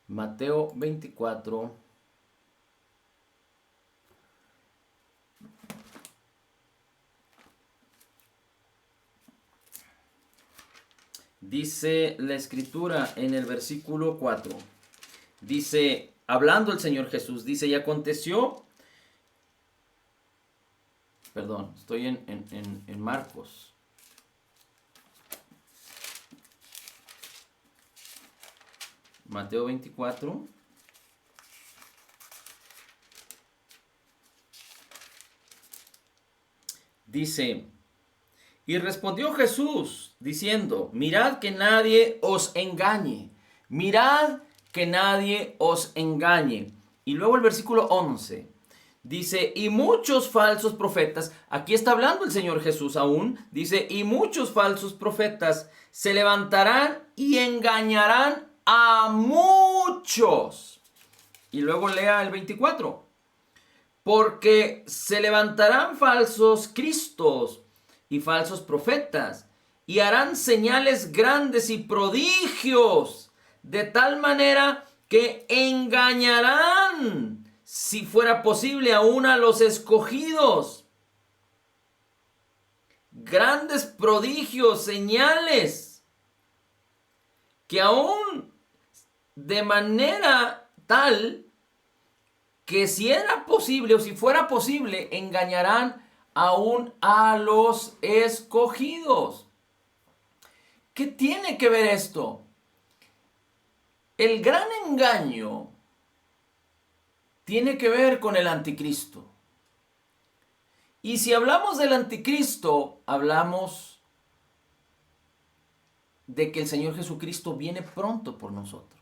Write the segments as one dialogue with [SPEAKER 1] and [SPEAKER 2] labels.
[SPEAKER 1] Mateo 24. Dice la escritura en el versículo 4. Dice, hablando el Señor Jesús, dice, y aconteció, perdón, estoy en Marcos. Mateo 24. Dice, y respondió Jesús diciendo, mirad que nadie os engañe, mirad que nadie os engañe. Y luego el versículo 11 dice, y muchos falsos profetas, aquí está hablando el Señor Jesús aún, dice, y muchos falsos profetas se levantarán y engañarán a muchos. Y luego lea el 24. Porque se levantarán falsos cristos y falsos profetas, y harán señales grandes y prodigios, de tal manera que engañarán, si fuera posible, aún a los escogidos. Grandes prodigios, señales, que aún de manera tal que si era posible o si fuera posible, engañarán aún a los escogidos. ¿Qué tiene que ver esto? El gran engaño tiene que ver con el anticristo. Y si hablamos del anticristo, hablamos de que el Señor Jesucristo viene pronto por nosotros.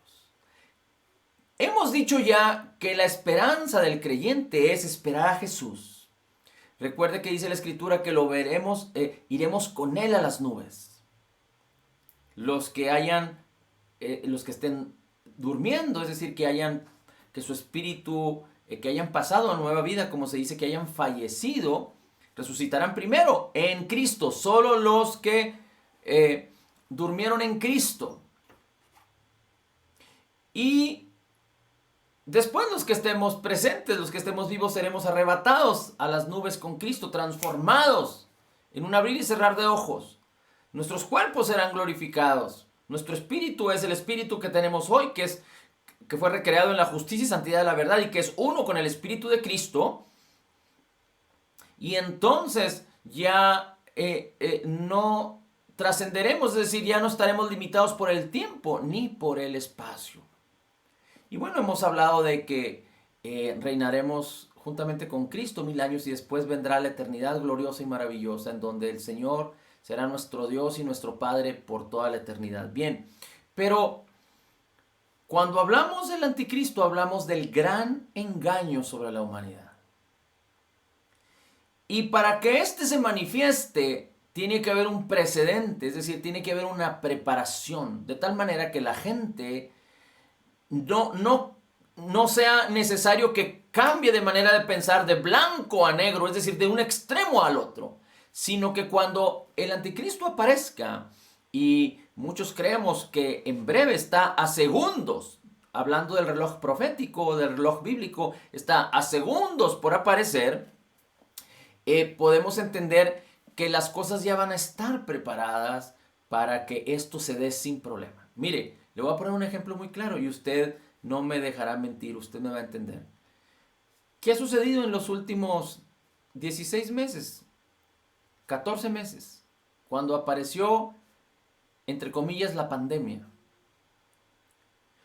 [SPEAKER 1] Hemos dicho ya que la esperanza del creyente es esperar a Jesús. Recuerde que dice la Escritura que lo veremos, iremos con Él a las nubes. Los que estén durmiendo, es decir, que su espíritu, que hayan pasado a nueva vida, como se dice, que hayan fallecido, resucitarán primero en Cristo. Solo los que durmieron en Cristo. Y después los que estemos presentes, los que estemos vivos, seremos arrebatados a las nubes con Cristo, transformados en un abrir y cerrar de ojos. Nuestros cuerpos serán glorificados. Nuestro espíritu es el espíritu que tenemos hoy, que fue recreado en la justicia y santidad de la verdad y que es uno con el espíritu de Cristo. Y entonces ya no trascenderemos, es decir, ya no estaremos limitados por el tiempo ni por el espacio. Y bueno, hemos hablado de que reinaremos juntamente con Cristo 1000 años y después vendrá la eternidad gloriosa y maravillosa en donde el Señor será nuestro Dios y nuestro Padre por toda la eternidad. Bien, pero cuando hablamos del anticristo hablamos del gran engaño sobre la humanidad. Y para que éste se manifieste tiene que haber un precedente, es decir, tiene que haber una preparación, de tal manera que la gente no sea necesario que cambie de manera de pensar de blanco a negro, es decir, de un extremo al otro, sino que cuando el anticristo aparezca, y muchos creemos que en breve está a segundos, hablando del reloj profético, del reloj bíblico, está a segundos por aparecer, podemos entender que las cosas ya van a estar preparadas para que esto se dé sin problema. Mire, le voy a poner un ejemplo muy claro y usted no me dejará mentir, usted me va a entender. ¿Qué ha sucedido en los últimos 16 meses? 14 meses, cuando apareció, entre comillas, la pandemia.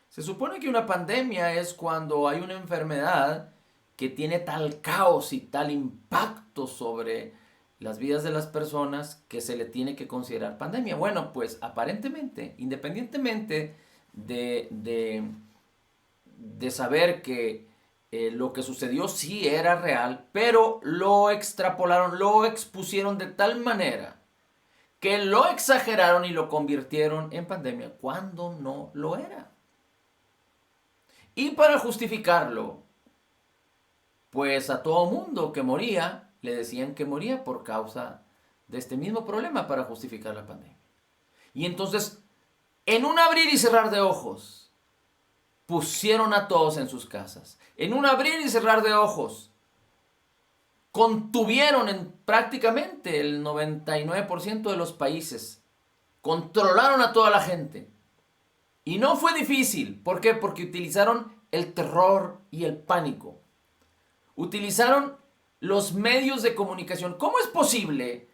[SPEAKER 1] Se supone que una pandemia es cuando hay una enfermedad que tiene tal caos y tal impacto sobre las vidas de las personas que se le tiene que considerar pandemia. Bueno, pues aparentemente, independientemente de saber que lo que sucedió sí era real, pero lo extrapolaron, lo expusieron de tal manera que lo exageraron y lo convirtieron en pandemia cuando no lo era. Y para justificarlo, pues a todo mundo que moría, le decían que moría por causa de este mismo problema para justificar la pandemia. Y entonces, en un abrir y cerrar de ojos, pusieron a todos en sus casas. En un abrir y cerrar de ojos, contuvieron en prácticamente el 99% de los países. Controlaron a toda la gente. Y no fue difícil. ¿Por qué? Porque utilizaron el terror y el pánico. Utilizaron los medios de comunicación. ¿Cómo es posible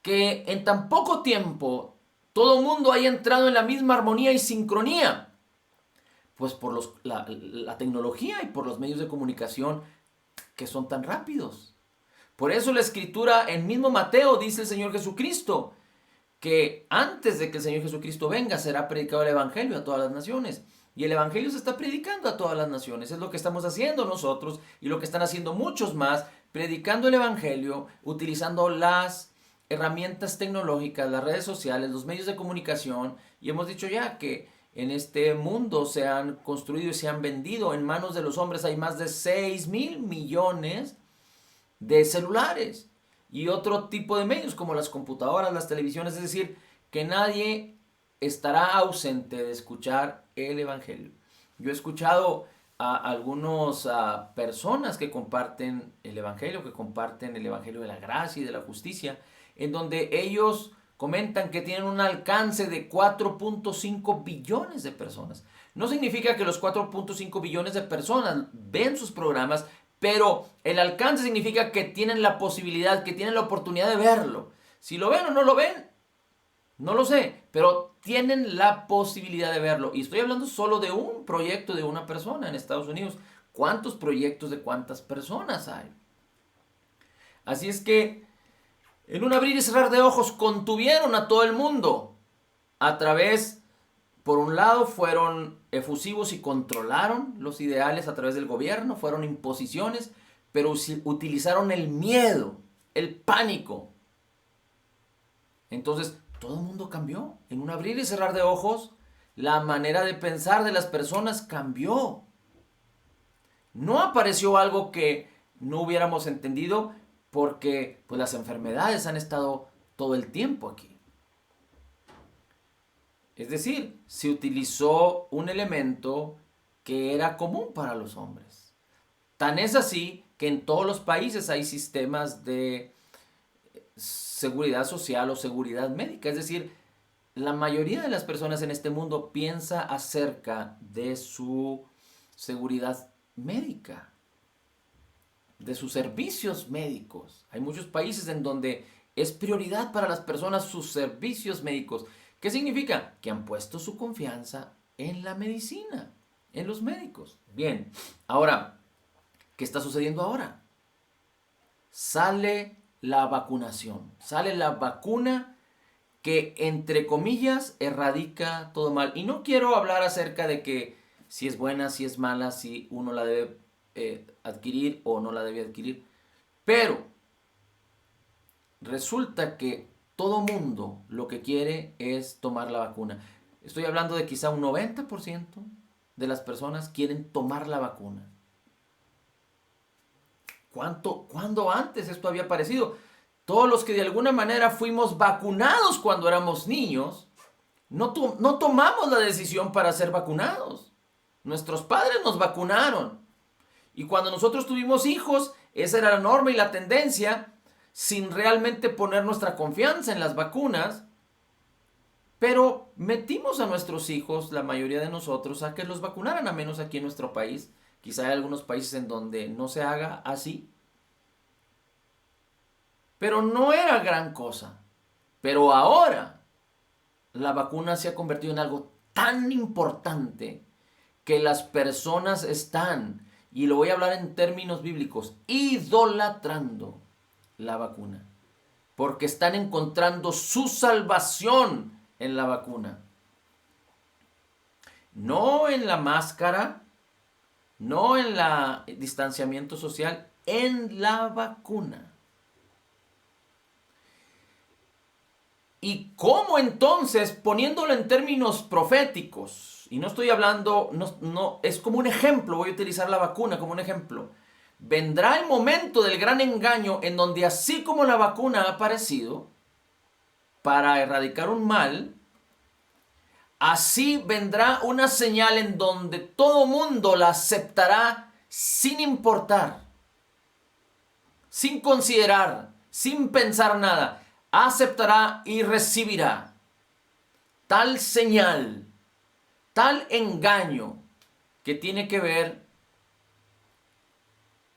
[SPEAKER 1] que en tan poco tiempo todo el mundo haya entrado en la misma armonía y sincronía? Pues por la tecnología y por los medios de comunicación que son tan rápidos. Por eso la escritura en mismo Mateo dice el Señor Jesucristo que antes de que el Señor Jesucristo venga será predicado el Evangelio a todas las naciones. Y el Evangelio se está predicando a todas las naciones. Es lo que estamos haciendo nosotros y lo que están haciendo muchos más, predicando el Evangelio, utilizando las herramientas tecnológicas, las redes sociales, los medios de comunicación. Y hemos dicho ya que en este mundo se han construido y se han vendido en manos de los hombres. Hay más de 6,000 millones de celulares y otro tipo de medios como las computadoras, las televisiones. Es decir, que nadie estará ausente de escuchar el Evangelio. Yo he escuchado a algunas personas que comparten el Evangelio de la gracia y de la justicia, en donde ellos comentan que tienen un alcance de 4.5 billones de personas. No significa que los 4.5 billones de personas ven sus programas, pero el alcance significa que tienen la posibilidad, que tienen la oportunidad de verlo. Si lo ven o no lo ven, no lo sé, pero tienen la posibilidad de verlo. Y estoy hablando solo de un proyecto de una persona en Estados Unidos. ¿Cuántos proyectos de cuántas personas hay? Así es que en un abrir y cerrar de ojos contuvieron a todo el mundo. A través, por un lado, fueron efusivos y controlaron los ideales a través del gobierno, fueron imposiciones, pero utilizaron el miedo, el pánico. Entonces, todo el mundo cambió. En un abrir y cerrar de ojos, la manera de pensar de las personas cambió. No apareció algo que no hubiéramos entendido, porque pues, las enfermedades han estado todo el tiempo aquí. Es decir, se utilizó un elemento que era común para los hombres. Tan es así que en todos los países hay sistemas de seguridad social o seguridad médica. Es decir, la mayoría de las personas en este mundo piensa acerca de su seguridad médica, de sus servicios médicos. Hay muchos países en donde es prioridad para las personas sus servicios médicos. ¿Qué significa? Que han puesto su confianza en la medicina, en los médicos. Bien, ahora, ¿qué está sucediendo ahora? Sale la vacunación, sale la vacuna que, entre comillas, erradica todo mal. Y no quiero hablar acerca de que si es buena, si es mala, si uno la debe adquirir o no la debe adquirir. Pero resulta que todo mundo lo que quiere es tomar la vacuna. Estoy hablando de quizá un 90% de las personas quieren tomar la vacuna. ¿Cuándo antes esto había aparecido? Todos los que de alguna manera fuimos vacunados cuando éramos niños, no tomamos la decisión para ser vacunados. Nuestros padres nos vacunaron. Y cuando nosotros tuvimos hijos, esa era la norma y la tendencia, sin realmente poner nuestra confianza en las vacunas. Pero metimos a nuestros hijos, la mayoría de nosotros, a que los vacunaran, a menos aquí en nuestro país. Quizá hay algunos países en donde no se haga así. Pero no era gran cosa. Pero ahora la vacuna se ha convertido en algo tan importante que las personas están, y lo voy a hablar en términos bíblicos, idolatrando la vacuna. Porque están encontrando su salvación en la vacuna. No en la máscara, no en el distanciamiento social, en la vacuna. ¿Y cómo entonces, poniéndolo en términos proféticos, y no estoy hablando, no, es como un ejemplo, voy a utilizar la vacuna como un ejemplo, vendrá el momento del gran engaño en donde así como la vacuna ha aparecido para erradicar un mal, Así vendrá una señal en donde todo mundo la aceptará sin importar, sin considerar, sin pensar nada. Aceptará y recibirá tal señal, tal engaño que tiene que ver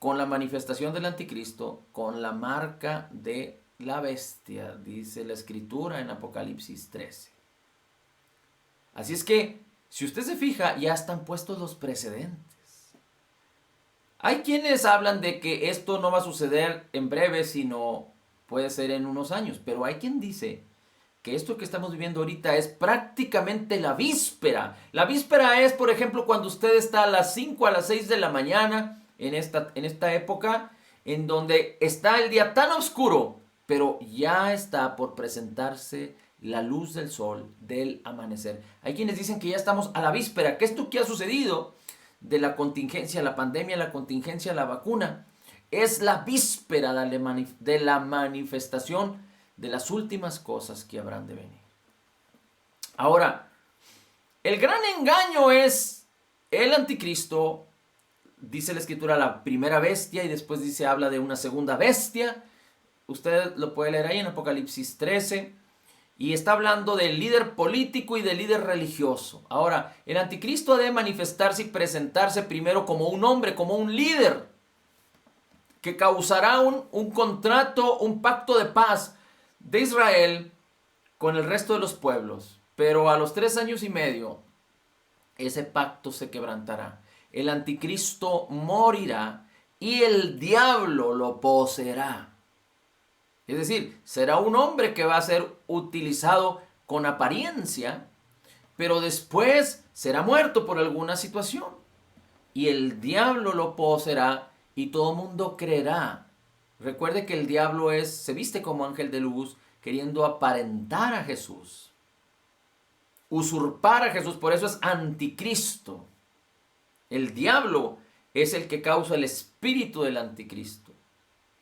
[SPEAKER 1] con la manifestación del anticristo, con la marca de la bestia, dice la escritura en Apocalipsis 13. Así es que, si usted se fija, ya están puestos los precedentes. Hay quienes hablan de que esto no va a suceder en breve, sino puede ser en unos años, pero hay quien dice que esto que estamos viviendo ahorita es prácticamente la víspera. La víspera es, por ejemplo, cuando usted está a las 5, a las 6 de la mañana, en esta época, en donde está el día tan oscuro, pero ya está por presentarse la luz del sol, del amanecer. Hay quienes dicen que ya estamos a la víspera, que esto que ha sucedido de la contingencia, la pandemia, la contingencia, la vacuna, es la víspera de la manifestación de las últimas cosas que habrán de venir. Ahora, el gran engaño es el anticristo, dice la escritura, la primera bestia, y después habla de una segunda bestia. Usted lo puede leer ahí en Apocalipsis 13. Y está hablando del líder político y del líder religioso. Ahora, el anticristo ha de manifestarse y presentarse primero como un hombre, como un líder, que causará un contrato, un pacto de paz de Israel con el resto de los pueblos. Pero a los 3 años y medio, ese pacto se quebrantará. El anticristo morirá y el diablo lo poseerá. Es decir, será un hombre que va a ser utilizado con apariencia, pero después será muerto por alguna situación. Y el diablo lo poseerá y todo mundo creerá. Recuerde que el diablo se viste como ángel de luz, queriendo aparentar a Jesús, usurpar a Jesús, por eso es anticristo. El diablo es el que causa el espíritu del anticristo.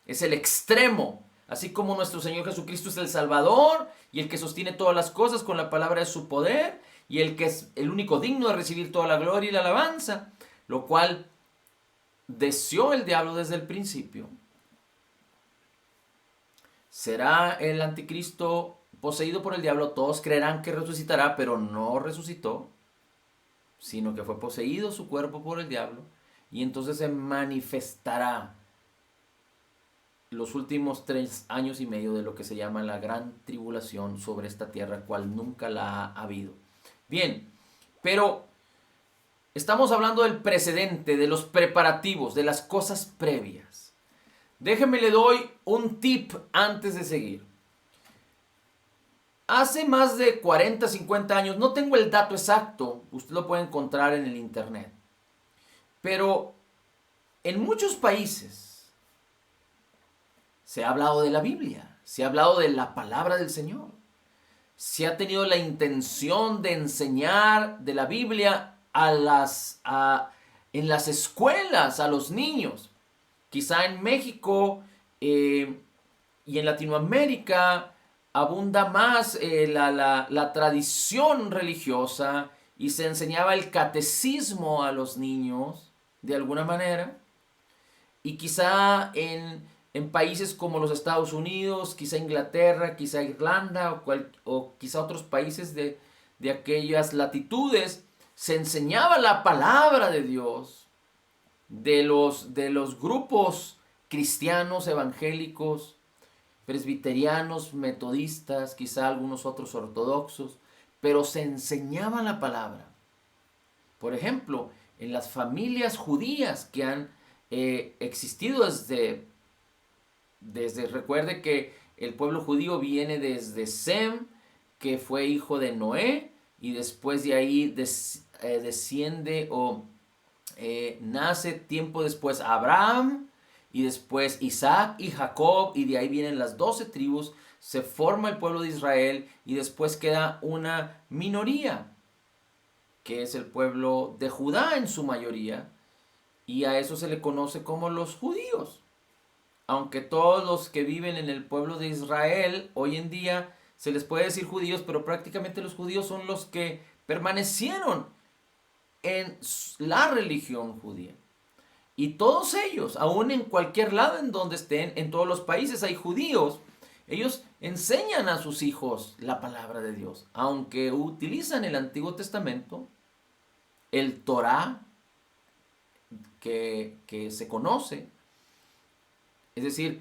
[SPEAKER 1] Es el extremo. Así como nuestro Señor Jesucristo es el Salvador y el que sostiene todas las cosas con la palabra de su poder y el que es el único digno de recibir toda la gloria y la alabanza, lo cual deseó el diablo desde el principio. Será el anticristo poseído por el diablo. Todos creerán que resucitará, pero no resucitó, sino que fue poseído su cuerpo por el diablo y entonces se manifestará los últimos 3 años y medio de lo que se llama la gran tribulación sobre esta tierra, cual nunca la ha habido. Bien, pero estamos hablando del precedente, de los preparativos, de las cosas previas. Déjeme le doy un tip antes de seguir. Hace más de 40, 50 años, no tengo el dato exacto, usted lo puede encontrar en el internet, pero en muchos países se ha hablado de la Biblia, se ha hablado de la palabra del Señor. Se ha tenido la intención de enseñar de la Biblia en las escuelas a los niños. Quizá en México y en Latinoamérica abunda más la tradición religiosa y se enseñaba el catecismo a los niños de alguna manera. Y quizá en países como los Estados Unidos, quizá Inglaterra, quizá Irlanda o quizá otros países de aquellas latitudes, se enseñaba la palabra de Dios de los grupos cristianos, evangélicos, presbiterianos, metodistas, quizá algunos otros ortodoxos, pero se enseñaba la palabra. Por ejemplo, en las familias judías que han existido recuerde que el pueblo judío viene desde Sem, que fue hijo de Noé, y después de ahí desciende o nace tiempo después Abraham, y después Isaac y Jacob, y de ahí vienen las 12 tribus, se forma el pueblo de Israel, y después queda una minoría, que es el pueblo de Judá en su mayoría, y a eso se le conoce como los judíos. Aunque todos los que viven en el pueblo de Israel hoy en día se les puede decir judíos, pero prácticamente los judíos son los que permanecieron en la religión judía. Y todos ellos, aún en cualquier lado en donde estén, en todos los países hay judíos, ellos enseñan a sus hijos la palabra de Dios. Aunque utilizan el Antiguo Testamento, el Torá que se conoce, es decir,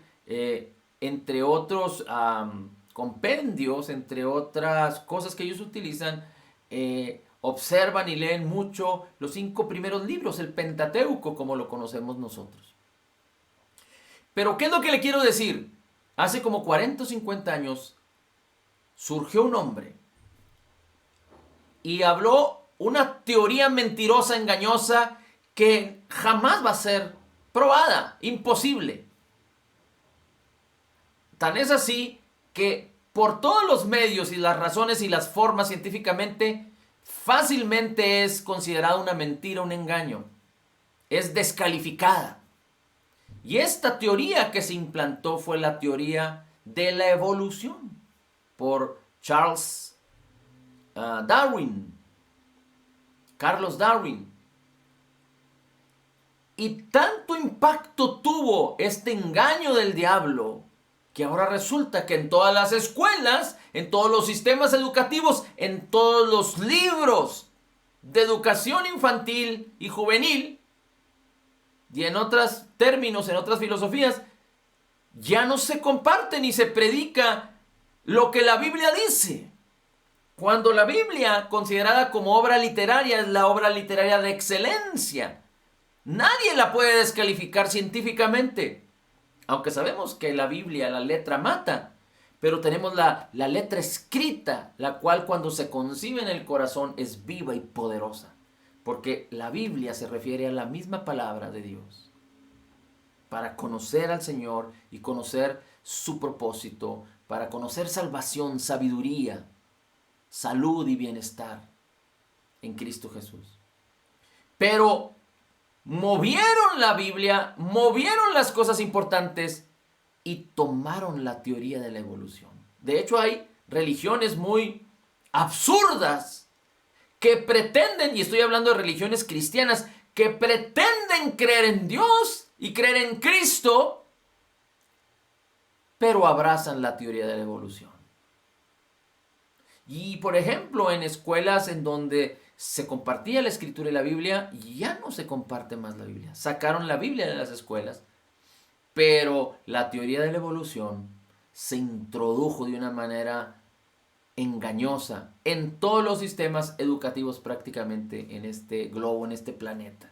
[SPEAKER 1] entre otros compendios, entre otras cosas que ellos utilizan, observan y leen mucho los 5 primeros libros, el Pentateuco, como lo conocemos nosotros. Pero, ¿qué es lo que le quiero decir? Hace como 40 o 50 años surgió un hombre y habló una teoría mentirosa, engañosa, que jamás va a ser probada, imposible. Tan es así que por todos los medios y las razones y las formas científicamente, fácilmente es considerada una mentira, un engaño. Es descalificada. Y esta teoría que se implantó fue la teoría de la evolución por Charles Darwin, Carlos Darwin. Y tanto impacto tuvo este engaño del diablo que ahora resulta que en todas las escuelas, en todos los sistemas educativos, en todos los libros de educación infantil y juvenil, y en otros términos, en otras filosofías, ya no se comparte ni se predica lo que la Biblia dice. Cuando la Biblia, considerada como obra literaria, es la obra literaria de excelencia, nadie la puede descalificar científicamente. Aunque sabemos que la Biblia, la letra mata, pero tenemos la letra escrita, la cual cuando se concibe en el corazón es viva y poderosa. Porque la Biblia se refiere a la misma palabra de Dios. Para conocer al Señor y conocer su propósito, para conocer salvación, sabiduría, salud y bienestar en Cristo Jesús. Pero movieron la Biblia, movieron las cosas importantes y tomaron la teoría de la evolución. De hecho, hay religiones muy absurdas que pretenden, y estoy hablando de religiones cristianas, que pretenden creer en Dios y creer en Cristo, pero abrazan la teoría de la evolución. Y por ejemplo, en escuelas en donde se compartía la escritura y la Biblia, ya no se comparte más la Biblia. Sacaron la Biblia de las escuelas, pero la teoría de la evolución se introdujo de una manera engañosa en todos los sistemas educativos prácticamente en este globo, en este planeta.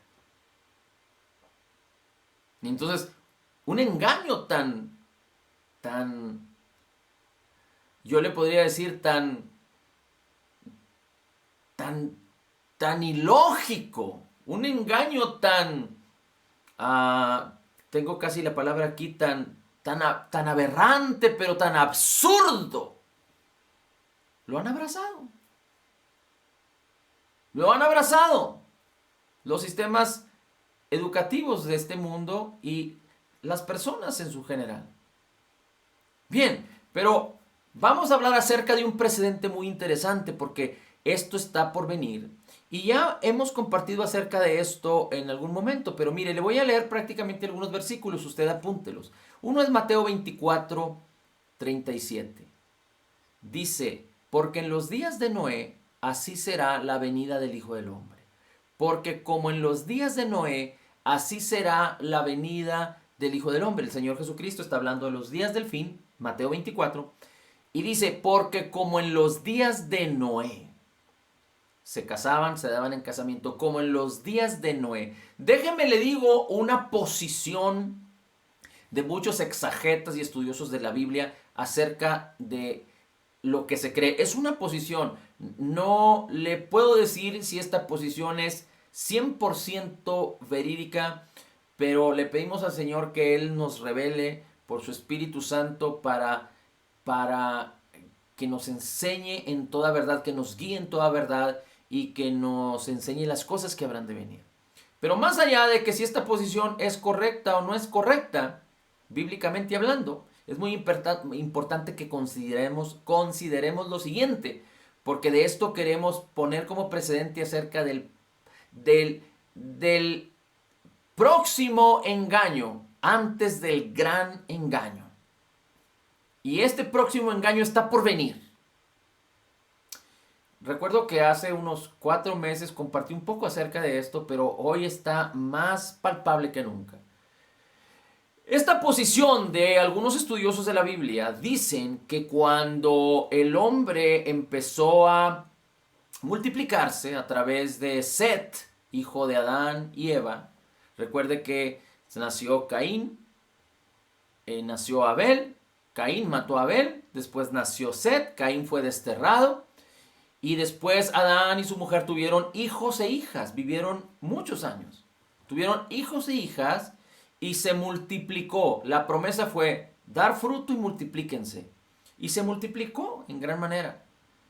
[SPEAKER 1] Y entonces, un engaño tan, yo le podría decir tan ilógico, un engaño tan, tengo casi la palabra aquí, tan aberrante, pero tan absurdo. Lo han abrazado. Lo han abrazado los sistemas educativos de este mundo y las personas en su general. Bien, pero vamos a hablar acerca de un precedente muy interesante porque esto está por venir. Y ya hemos compartido acerca de esto en algún momento, pero mire, le voy a leer prácticamente algunos versículos, usted apúntelos. Uno es Mateo 24, 37. Dice, porque en los días de Noé, así será la venida del Hijo del Hombre. Porque como en los días de Noé, así será la venida del Hijo del Hombre. El Señor Jesucristo está hablando de los días del fin, Mateo 24, y dice, porque como en los días de Noé, se casaban, se daban en casamiento, como en los días de Noé. Déjeme le digo una posición de muchos exegetas y estudiosos de la Biblia acerca de lo que se cree. Es una posición. No le puedo decir si esta posición es 100% verídica, pero le pedimos al Señor que Él nos revele por su Espíritu Santo para que nos enseñe en toda verdad, que nos guíe en toda verdad y que nos enseñe las cosas que habrán de venir. Pero más allá de que si esta posición es correcta o no es correcta, bíblicamente hablando, es muy importante que consideremos lo siguiente, porque de esto queremos poner como precedente acerca del próximo engaño, antes del gran engaño. Y este próximo engaño está por venir. Recuerdo que hace unos 4 meses compartí un poco acerca de esto, pero hoy está más palpable que nunca. Esta posición de algunos estudiosos de la Biblia dicen que cuando el hombre empezó a multiplicarse a través de Set, hijo de Adán y Eva, recuerde que nació Caín, nació Abel, Caín mató a Abel, después nació Set, Caín fue desterrado, y después Adán y su mujer tuvieron hijos e hijas, vivieron muchos años. Tuvieron hijos e hijas y se multiplicó. La promesa fue dar fruto y multiplíquense. Y se multiplicó en gran manera.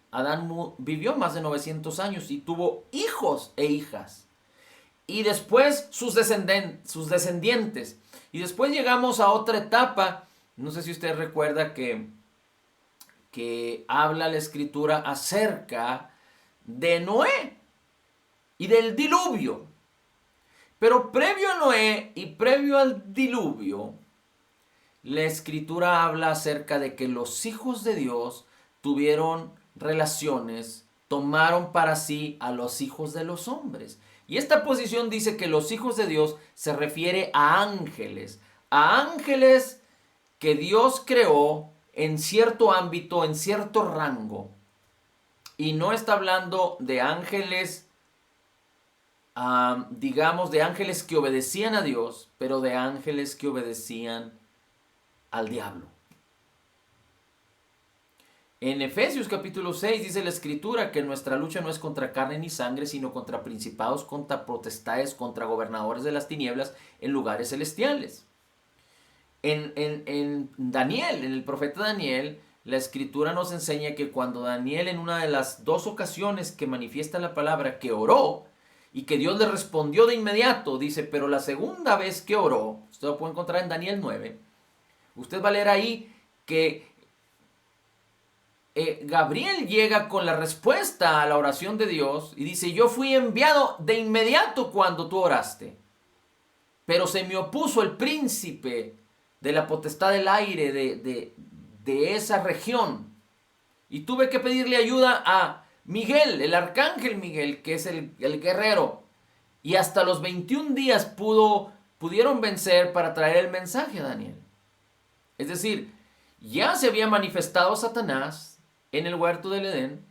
[SPEAKER 1] Adán vivió más de 900 años y tuvo hijos e hijas. Y después sus descendientes. Y después llegamos a otra etapa. No sé si usted recuerda que habla la escritura acerca de Noé y del diluvio. Pero previo a Noé y previo al diluvio, la escritura habla acerca de que los hijos de Dios tuvieron relaciones, tomaron para sí a los hijos de los hombres. Y esta posición dice que los hijos de Dios se refiere a ángeles que Dios creó en cierto ámbito, en cierto rango. Y no está hablando de ángeles, digamos, de ángeles que obedecían a Dios, pero de ángeles que obedecían al diablo. En Efesios capítulo 6 dice la escritura que nuestra lucha no es contra carne ni sangre, sino contra principados, contra potestades, contra gobernadores de las tinieblas en lugares celestiales. En Daniel, en el profeta Daniel, la escritura nos enseña que cuando Daniel, en una de las 2 ocasiones que manifiesta la palabra, que oró y que Dios le respondió de inmediato, dice, pero la segunda vez que oró, usted lo puede encontrar en Daniel 9, usted va a leer ahí que Gabriel llega con la respuesta a la oración de Dios y dice, yo fui enviado de inmediato cuando tú oraste, pero se me opuso el príncipe de la potestad del aire de esa región. Y tuve que pedirle ayuda a Miguel, el arcángel Miguel, que es el guerrero. Y hasta los 21 días pudieron vencer para traer el mensaje a Daniel. Es decir, ya se había manifestado Satanás en el huerto del Edén.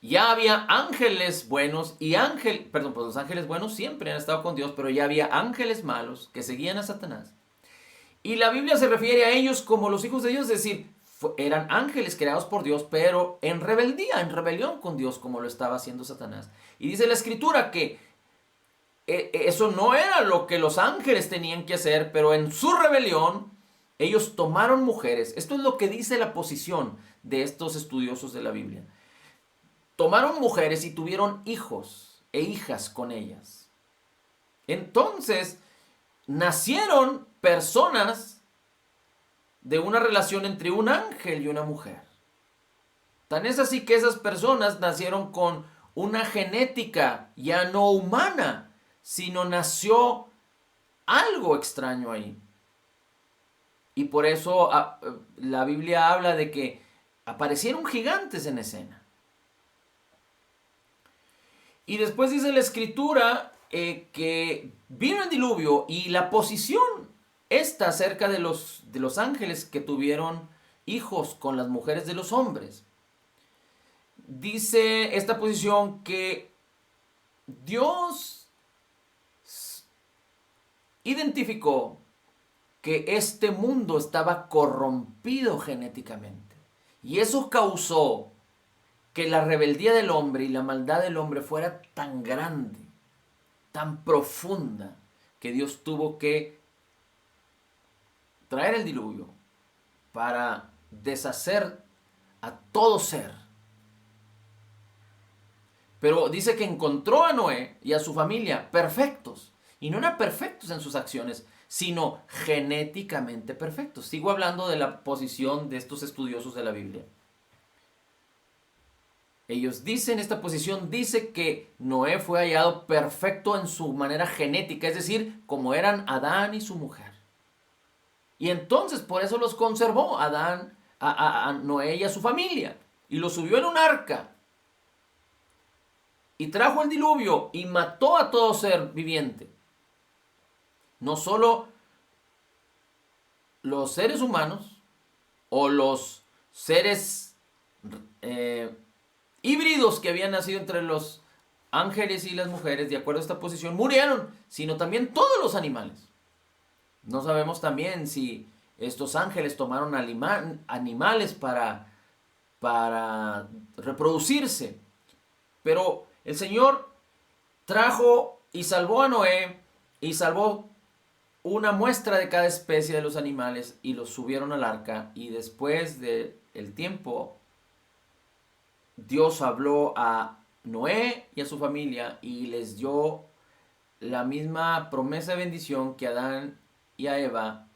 [SPEAKER 1] Ya había ángeles buenos los ángeles buenos siempre han estado con Dios, pero ya había ángeles malos que seguían a Satanás. Y la Biblia se refiere a ellos como los hijos de Dios, es decir, eran ángeles creados por Dios, pero en rebeldía, en rebelión con Dios, como lo estaba haciendo Satanás. Y dice la escritura que eso no era lo que los ángeles tenían que hacer, pero en su rebelión, ellos tomaron mujeres. Esto es lo que dice la posición de estos estudiosos de la Biblia. Tomaron mujeres y tuvieron hijos e hijas con ellas. Entonces, nacieron personas de una relación entre un ángel y una mujer. Tan es así que esas personas nacieron con una genética ya no humana, sino nació algo extraño ahí. Y por eso la Biblia habla de que aparecieron gigantes en escena. Y después dice la escritura que vino el diluvio y la posición está acerca de los ángeles que tuvieron hijos con las mujeres de los hombres. Dice esta posición que Dios identificó que este mundo estaba corrompido genéticamente. Y eso causó que la rebeldía del hombre y la maldad del hombre fuera tan grande, tan profunda, que Dios tuvo que traer el diluvio para deshacer a todo ser. Pero dice que encontró a Noé y a su familia perfectos. Y no eran perfectos en sus acciones, sino genéticamente perfectos. Sigo hablando de la posición de estos estudiosos de la Biblia. Ellos dicen, esta posición dice que Noé fue hallado perfecto en su manera genética, es decir, como eran Adán y su mujer. Y entonces por eso los conservó Adán, a Noé y a su familia. Y los subió en un arca. Y trajo el diluvio y mató a todo ser viviente. No solo los seres humanos o los seres híbridos que habían nacido entre los ángeles y las mujeres, de acuerdo a esta posición, murieron, sino también todos los animales. No sabemos también si estos ángeles tomaron animales para reproducirse. Pero el Señor trajo y salvó a Noé y salvó una muestra de cada especie de los animales y los subieron al arca. Y después del tiempo, Dios habló a Noé y a su familia y les dio la misma promesa de bendición que a Adán y a Eva: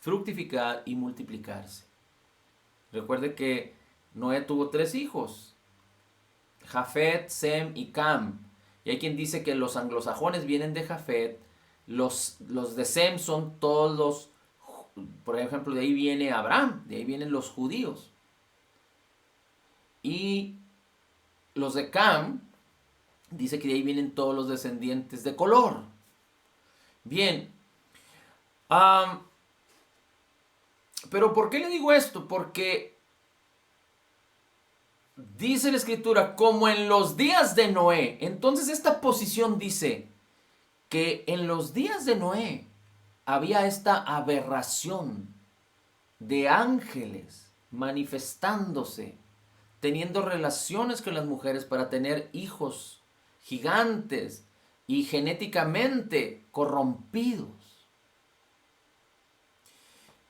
[SPEAKER 1] fructificar y multiplicarse. Recuerde que Noé tuvo 3 hijos: Jafet, Sem y Cam. Y hay quien dice que los anglosajones vienen de Jafet, los de Sem son todos los, por ejemplo, de ahí viene Abraham, de ahí vienen los judíos. Y los de Cam, dice que de ahí vienen todos los descendientes de color. Bien, pero ¿por qué le digo esto? Porque dice la Escritura, como en los días de Noé. Entonces esta posición dice que en los días de Noé había esta aberración de ángeles manifestándose, teniendo relaciones con las mujeres para tener hijos gigantes y genéticamente corrompidos.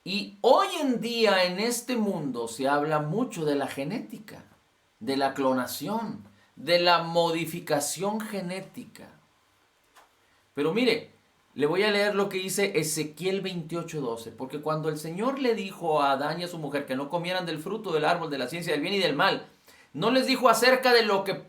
[SPEAKER 1] Y hoy en día en este mundo se habla mucho de la genética, de la clonación, de la modificación genética. Pero mire, le voy a leer lo que dice Ezequiel 28:12, porque cuando el Señor le dijo a Adán y a su mujer que no comieran del fruto del árbol de la ciencia del bien y del mal, no les dijo acerca de lo que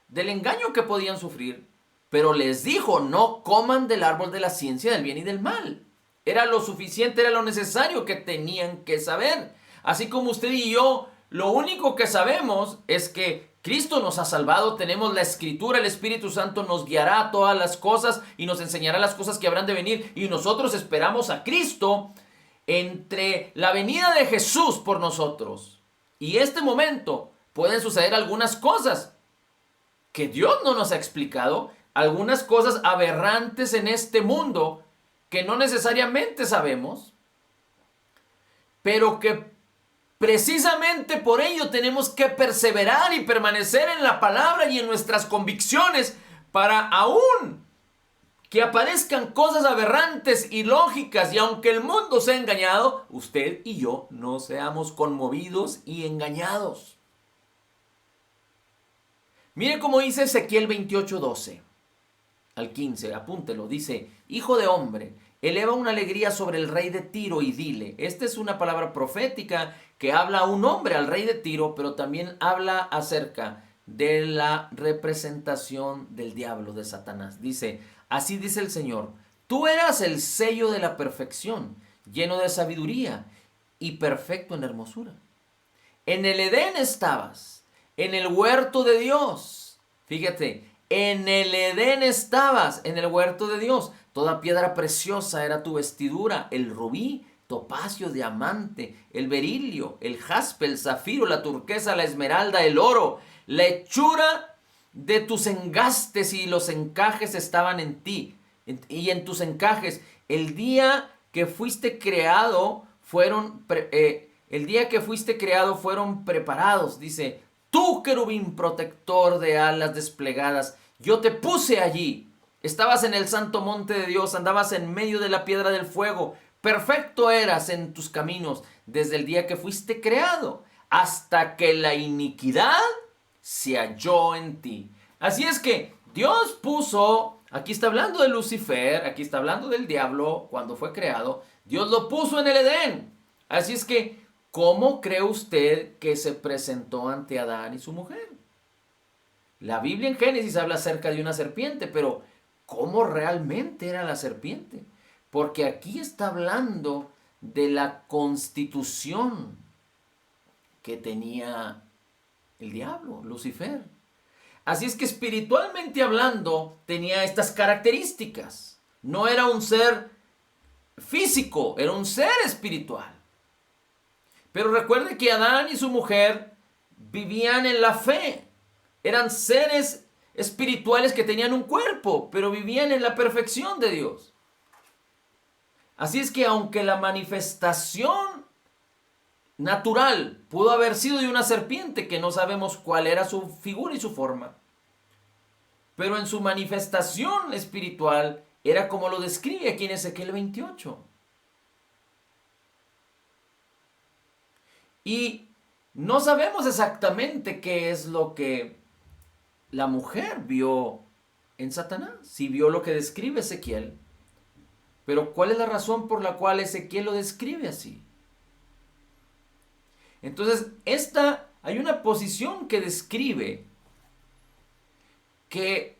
[SPEAKER 1] del engaño que podían sufrir, pero les dijo: no coman del árbol de la ciencia del bien y del mal. Era lo suficiente, era lo necesario que tenían que saber. Así como usted y yo, lo único que sabemos es que Cristo nos ha salvado, tenemos la Escritura, el Espíritu Santo nos guiará a todas las cosas y nos enseñará las cosas que habrán de venir, y nosotros esperamos a Cristo entre la venida de Jesús por nosotros. Y este momento pueden suceder algunas cosas que Dios no nos ha explicado, algunas cosas aberrantes en este mundo que no necesariamente sabemos, pero que precisamente por ello tenemos que perseverar y permanecer en la palabra y en nuestras convicciones, para aún que aparezcan cosas aberrantes y lógicas, y aunque el mundo sea engañado, usted y yo no seamos conmovidos y engañados. Mire cómo dice Ezequiel 28:12 al 15, apúntelo, dice: hijo de hombre, eleva una alegría sobre el rey de Tiro y dile. Esta es una palabra profética que habla a un hombre, al rey de Tiro, pero también habla acerca de la representación del diablo, de Satanás. Dice: así dice el Señor, tú eras el sello de la perfección, lleno de sabiduría y perfecto en hermosura. En el Edén estabas, en el huerto de Dios. Fíjate, en el Edén estabas, en el huerto de Dios. Toda piedra preciosa era tu vestidura: el rubí, topacio, diamante, el berilio, el jaspe, el zafiro, la turquesa, la esmeralda, el oro. La hechura de tus engastes y los encajes estaban en ti. Y en tus encajes, el día que fuiste creado fueron preparados. Dice: tú, querubín protector de alas desplegadas, yo te puse allí. Estabas en el santo monte de Dios, andabas en medio de la piedra del fuego. Perfecto eras en tus caminos desde el día que fuiste creado, hasta que la iniquidad se halló en ti. Así es que Dios puso, aquí está hablando de Lucifer, aquí está hablando del diablo cuando fue creado. Dios lo puso en el Edén. Así es que ¿Cómo cree usted que se presentó ante Adán y su mujer? La Biblia en Génesis habla acerca de una serpiente, pero ¿cómo realmente era la serpiente? Porque aquí está hablando de la constitución que tenía el diablo, Lucifer. Así es que espiritualmente hablando tenía estas características. No era un ser físico, era un ser espiritual. Pero recuerde que Adán y su mujer vivían en la fe. Eran seres espirituales que tenían un cuerpo, pero vivían en la perfección de Dios. Así es que aunque la manifestación natural pudo haber sido de una serpiente, que no sabemos cuál era su figura y su forma, pero en su manifestación espiritual era como lo describe aquí en Ezequiel 28. Y no sabemos exactamente qué es lo que la mujer vio en Satanás, si vio lo que describe Ezequiel. Pero ¿cuál es la razón por la cual Ezequiel lo describe así? Entonces, hay una posición que describe que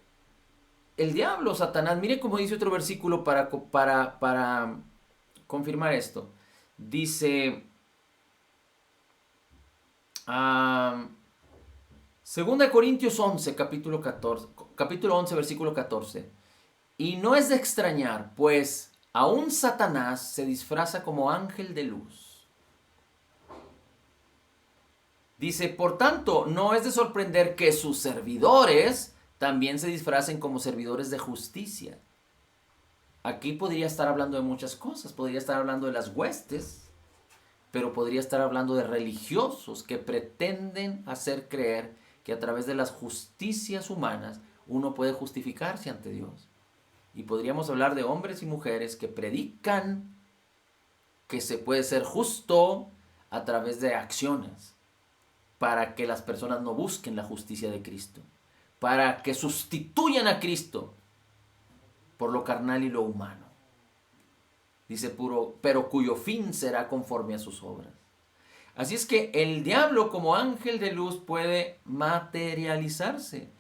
[SPEAKER 1] el diablo, Satanás, mire cómo dice otro versículo para confirmar esto. Dice, 2 Corintios 11, capítulo 11, versículo 14. Y no es de extrañar, pues aún Satanás se disfraza como ángel de luz. Dice, por tanto, no es de sorprender que sus servidores también se disfracen como servidores de justicia. Aquí podría estar hablando de muchas cosas. Podría estar hablando de las huestes, pero podría estar hablando de religiosos que pretenden hacer creer que a través de las justicias humanas uno puede justificarse ante Dios. Y podríamos hablar de hombres y mujeres que predican que se puede ser justo a través de acciones, para que las personas no busquen la justicia de Cristo, para que sustituyan a Cristo por lo carnal y lo humano. Dice pero cuyo fin será conforme a sus obras. Así es que el diablo como ángel de luz puede materializarse,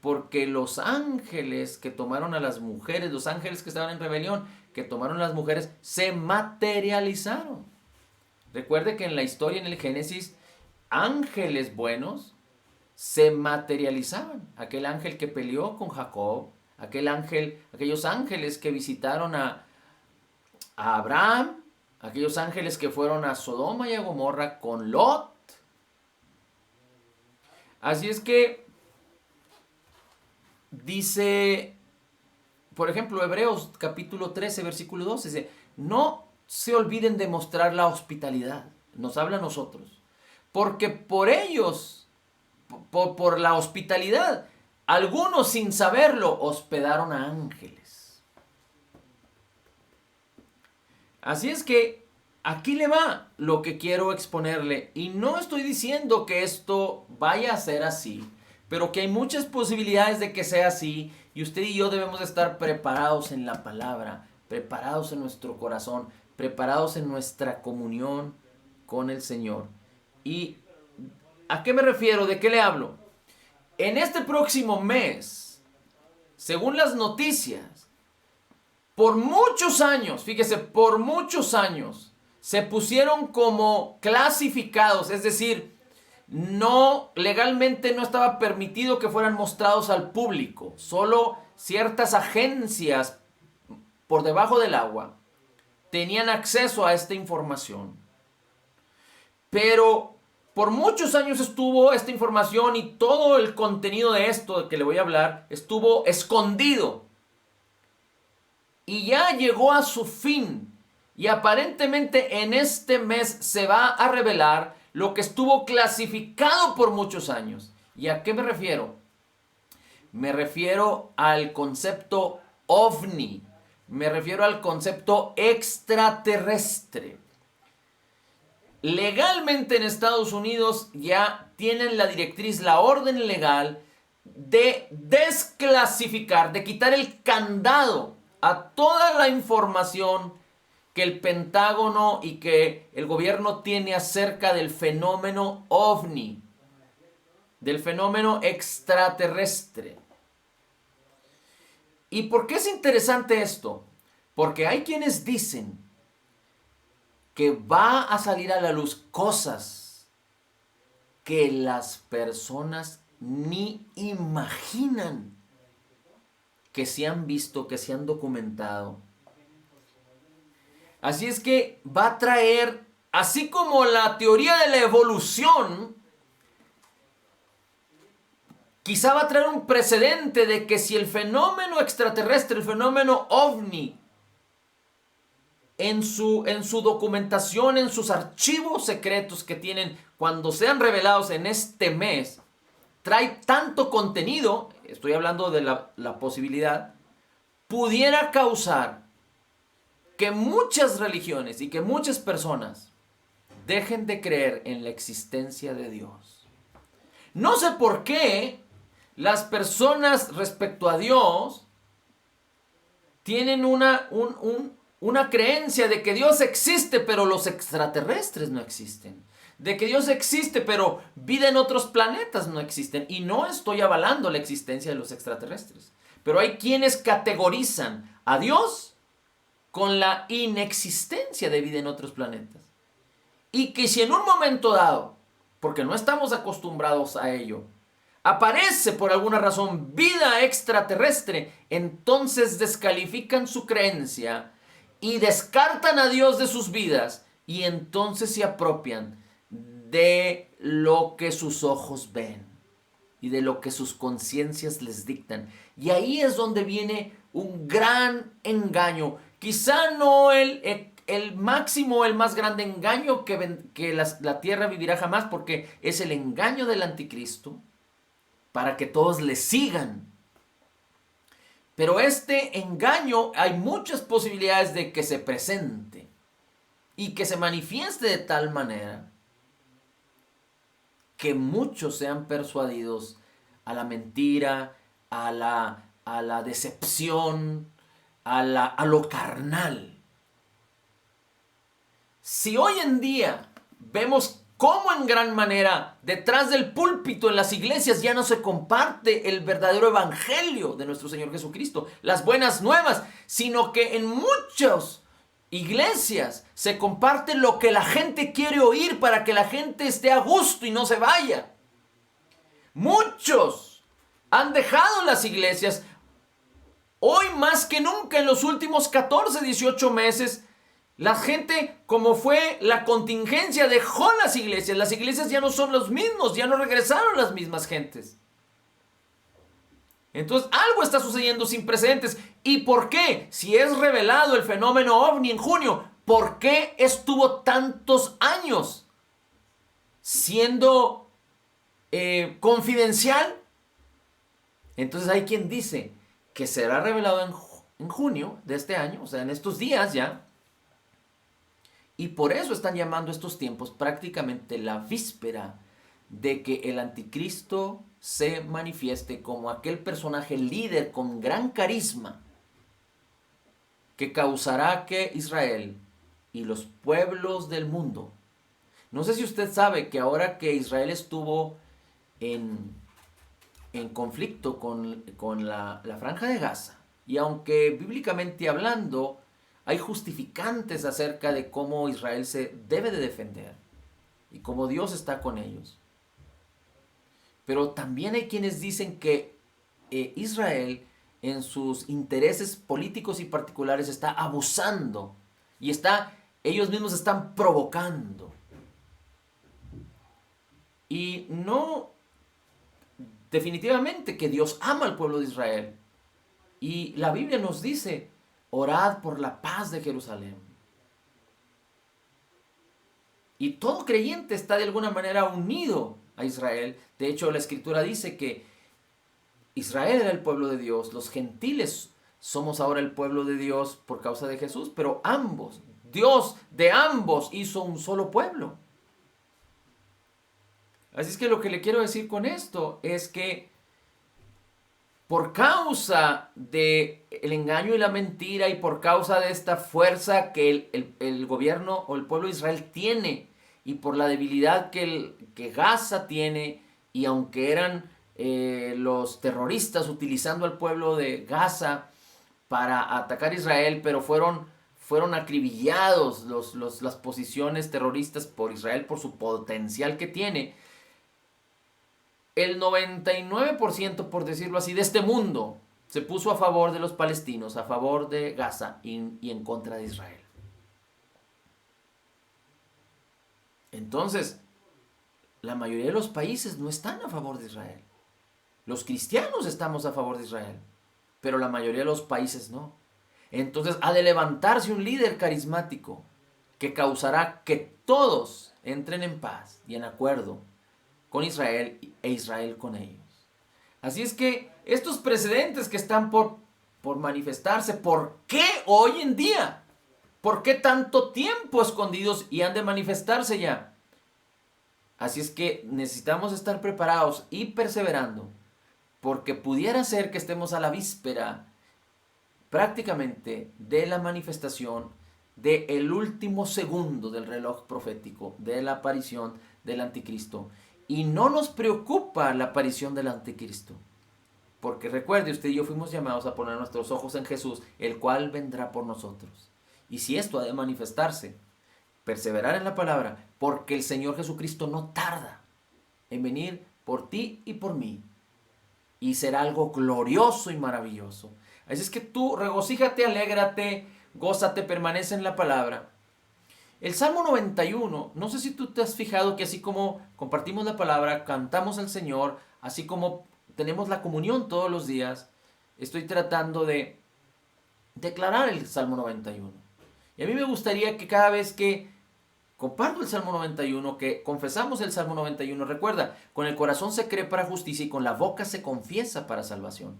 [SPEAKER 1] porque los ángeles que tomaron a las mujeres, los ángeles que estaban en rebelión, que tomaron a las mujeres, se materializaron. Recuerde que en la historia, en el Génesis, ángeles buenos se materializaban. Aquel ángel que peleó con Jacob, aquellos ángeles que visitaron a Abraham, aquellos ángeles que fueron a Sodoma y a Gomorra con Lot. Así es que dice, por ejemplo, Hebreos capítulo 13, versículo 12, dice, no se olviden de mostrar la hospitalidad. Nos habla a nosotros. Porque por ellos, por la hospitalidad, algunos sin saberlo hospedaron a ángeles. Así es que aquí le va lo que quiero exponerle. Y no estoy diciendo que esto vaya a ser así, pero que hay muchas posibilidades de que sea así. Y usted y yo debemos estar preparados en la palabra, preparados en nuestro corazón, preparados en nuestra comunión con el Señor. ¿Y a qué me refiero? ¿De qué le hablo? En este próximo mes, según las noticias, por muchos años, fíjese, por muchos años, se pusieron como clasificados, es decir, legalmente no estaba permitido que fueran mostrados al público. Solo ciertas agencias por debajo del agua tenían acceso a esta información. Pero por muchos años estuvo esta información y todo el contenido de esto de que le voy a hablar estuvo escondido. Y ya llegó a su fin. Y aparentemente en este mes se va a revelar lo que estuvo clasificado por muchos años. ¿Y a qué me refiero? Me refiero al concepto ovni. Me refiero al concepto extraterrestre. Legalmente en Estados Unidos ya tienen la directriz, la orden legal de desclasificar, de quitar el candado a toda la información que el Pentágono y que el gobierno tiene acerca del fenómeno ovni, del fenómeno extraterrestre. ¿Y por qué es interesante esto? Porque hay quienes dicen que va a salir a la luz cosas que las personas ni imaginan, que se han visto, que se han documentado. Así es que va a traer, así como la teoría de la evolución, quizá va a traer un precedente de que si el fenómeno extraterrestre, el fenómeno ovni, en su documentación, en sus archivos secretos que tienen, cuando sean revelados en este mes, trae tanto contenido, estoy hablando de la posibilidad, pudiera causar que muchas religiones y que muchas personas dejen de creer en la existencia de Dios. No sé por qué las personas respecto a Dios tienen una creencia de que Dios existe, pero los extraterrestres no existen. De que Dios existe, pero vida en otros planetas no existen. Y no estoy avalando la existencia de los extraterrestres. Pero hay quienes categorizan a Dios con la inexistencia de vida en otros planetas. Y que si en un momento dado, porque no estamos acostumbrados a ello, aparece por alguna razón vida extraterrestre, entonces descalifican su creencia y descartan a Dios de sus vidas y entonces se apropian de lo que sus ojos ven y de lo que sus conciencias les dictan. Y ahí es donde viene un gran engaño. Quizá no el máximo, el más grande engaño que la tierra vivirá jamás, porque es el engaño del anticristo para que todos le sigan. Pero este engaño hay muchas posibilidades de que se presente y que se manifieste de tal manera que muchos sean persuadidos a la mentira, a la decepción, a lo carnal. Si hoy en día vemos cómo en gran manera detrás del púlpito en las iglesias ya no se comparte el verdadero evangelio de nuestro Señor Jesucristo, las buenas nuevas, sino que en muchas iglesias se comparte lo que la gente quiere oír para que la gente esté a gusto y no se vaya. Muchos han dejado las iglesias. Hoy más que nunca en los últimos 14, 18 meses, la gente, como fue la contingencia, dejó las iglesias. Las iglesias ya no son los mismos, ya no regresaron las mismas gentes. Entonces algo está sucediendo sin precedentes. ¿Y por qué? Si es revelado el fenómeno ovni en junio, ¿por qué estuvo tantos años siendo confidencial? Entonces hay quien dice que será revelado en junio de este año, o sea, en estos días ya. Y por eso están llamando estos tiempos prácticamente la víspera de que el anticristo se manifieste como aquel personaje líder con gran carisma que causará que Israel y los pueblos del mundo. No sé si usted sabe que ahora que Israel estuvo en conflicto con la Franja de Gaza, y aunque bíblicamente hablando hay justificantes acerca de cómo Israel se debe de defender y cómo Dios está con ellos. Pero también hay quienes dicen que Israel en sus intereses políticos y particulares está abusando y ellos mismos están provocando. Y no, definitivamente que Dios ama al pueblo de Israel. Y la Biblia nos dice: orad por la paz de Jerusalén. Y todo creyente está de alguna manera unido a Israel. De hecho, la Escritura dice que Israel era el pueblo de Dios, los gentiles somos ahora el pueblo de Dios por causa de Jesús, pero Dios de ambos hizo un solo pueblo. Así es que lo que le quiero decir con esto es que por causa del engaño y la mentira y por causa de esta fuerza que el gobierno o el pueblo de Israel tiene y por la debilidad que Gaza tiene, y aunque eran los terroristas utilizando al pueblo de Gaza para atacar a Israel, pero fueron acribillados las posiciones terroristas por Israel por su potencial que tiene. El 99%, por decirlo así, de este mundo se puso a favor de los palestinos, a favor de Gaza y en contra de Israel. Entonces, la mayoría de los países no están a favor de Israel. Los cristianos estamos a favor de Israel, pero la mayoría de los países no. Entonces ha de levantarse un líder carismático que causará que todos entren en paz y en acuerdo con Israel e Israel con ellos. Así es que estos precedentes que están por manifestarse, ¿por qué hoy en día? ¿Por qué tanto tiempo escondidos y han de manifestarse ya? Así es que necesitamos estar preparados y perseverando, porque pudiera ser que estemos a la víspera prácticamente de la manifestación del último segundo del reloj profético, de la aparición del anticristo. Y no nos preocupa la aparición del anticristo, porque recuerde, usted y yo fuimos llamados a poner nuestros ojos en Jesús, el cual vendrá por nosotros. Y si esto ha de manifestarse, perseverar en la palabra, porque el Señor Jesucristo no tarda en venir por ti y por mí, y será algo glorioso y maravilloso. Así es que tú regocíjate, alégrate, gózate, permanece en la palabra. El Salmo 91, no sé si tú te has fijado que así como compartimos la palabra, cantamos al Señor, así como tenemos la comunión todos los días, estoy tratando de declarar el Salmo 91. Y a mí me gustaría que cada vez que comparto el Salmo 91, que confesamos el Salmo 91, recuerda, con el corazón se cree para justicia y con la boca se confiesa para salvación.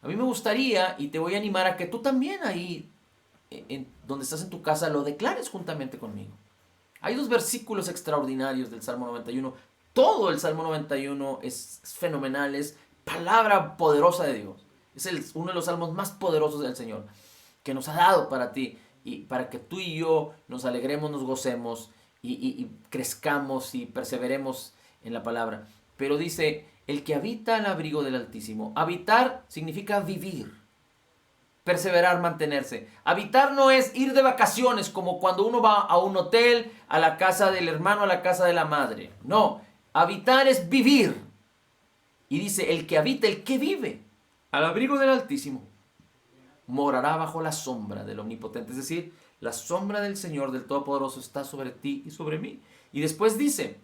[SPEAKER 1] A mí me gustaría y te voy a animar a que tú también ahí, donde estás en tu casa, lo declares juntamente conmigo. Hay dos versículos extraordinarios del Salmo 91. Todo el Salmo 91 es fenomenal, es palabra poderosa de Dios. Es uno de los salmos más poderosos del Señor que nos ha dado para ti y para que tú y yo nos alegremos, nos gocemos y crezcamos y perseveremos en la palabra. Pero dice, el que habita al abrigo del Altísimo. Habitar significa vivir, perseverar, mantenerse. Habitar no es ir de vacaciones como cuando uno va a un hotel, a la casa del hermano, a la casa de la madre. No, habitar es vivir. Y dice, el que habita, el que vive al abrigo del Altísimo, morará bajo la sombra del Omnipotente. Es decir, la sombra del Señor, del Todopoderoso, está sobre ti y sobre mí. Y después dice,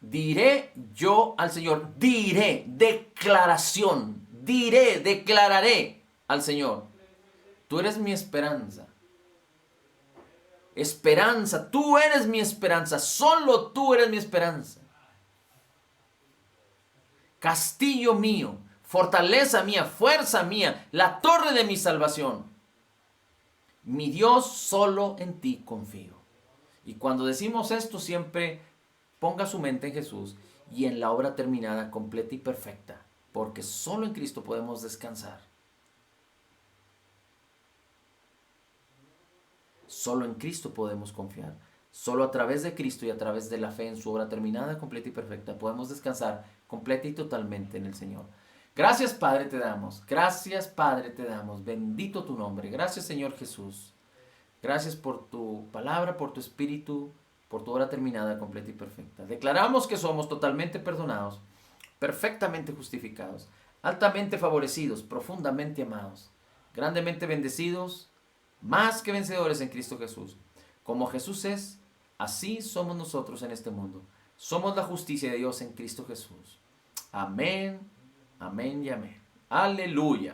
[SPEAKER 1] diré yo al Señor, diré, declaración, diré, declararé al Señor. Tú eres mi esperanza. Esperanza, tú eres mi esperanza, solo tú eres mi esperanza. Castillo mío, fortaleza mía, fuerza mía, la torre de mi salvación. Mi Dios, solo en ti confío. Y cuando decimos esto, siempre ponga su mente en Jesús y en la obra terminada, completa y perfecta, porque solo en Cristo podemos descansar. Solo en Cristo podemos confiar. Solo a través de Cristo y a través de la fe en su obra terminada, completa y perfecta, podemos descansar completa y totalmente en el Señor. Gracias, Padre, te damos. Gracias, Padre, te damos. Bendito tu nombre. Gracias, Señor Jesús. Gracias por tu palabra, por tu espíritu, por tu obra terminada, completa y perfecta. Declaramos que somos totalmente perdonados, perfectamente justificados, altamente favorecidos, profundamente amados, grandemente bendecidos, más que vencedores en Cristo Jesús. Como Jesús es, así somos nosotros en este mundo. Somos la justicia de Dios en Cristo Jesús. Amén, amén y amén. Aleluya.